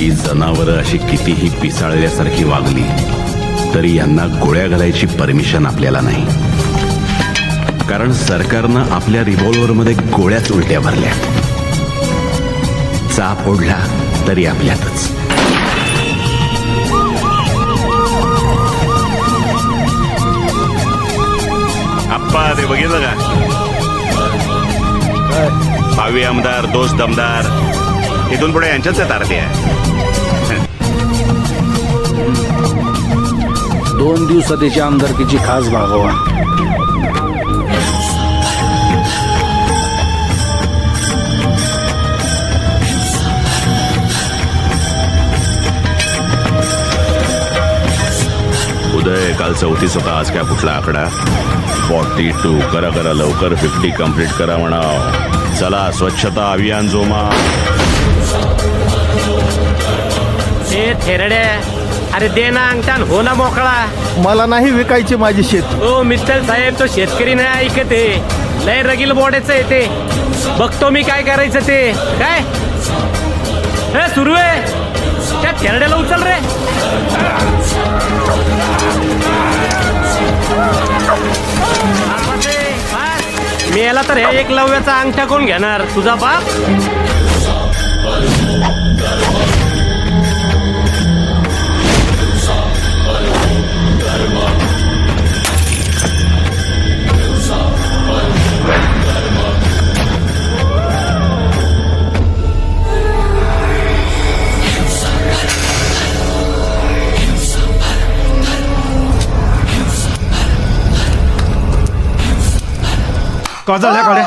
ही जनावरं अशी कितीही पिसाळल्यासारखी वागली तरी यांना गोळ्या घालायची परमिशन आपल्याला नाही, कारण सरकारनं आपल्या रिव्हॉल्व्हरमध्ये गोळ्याच उलट्या भरल्या. चाप ओढला तरी आपल्यातच. आप्पा ते बघितलं का? भावी आमदार दोस्त दमदार इथून पुढे यांच्याच आरती आहे. 2 दिवसात त्याची आमदारकीची खास भागवा. उदय काल 34 होता, आज काय कुठला आकडा? 42. करा करा लवकर 50 कंप्लीट करा म्हणा. चला स्वच्छता अभियान जोमा. हे थेरड्या, अरे दे ना अंगठान, हो ना मोकळा. मला नाही विकायची माझी शेत. ओ मित्तल साहेब, तो शेतकरी नाही ऐकते, लय रगील बोडायचं आहे ते. बघतो मी काय करायचं ते. काय हे सुरू आहे? त्या थेरड्याला उचल रे. मी याला तर हे एकलव्याचा अंगठा कोण घेणार? तुझा बाप. का झाल्या काड्या?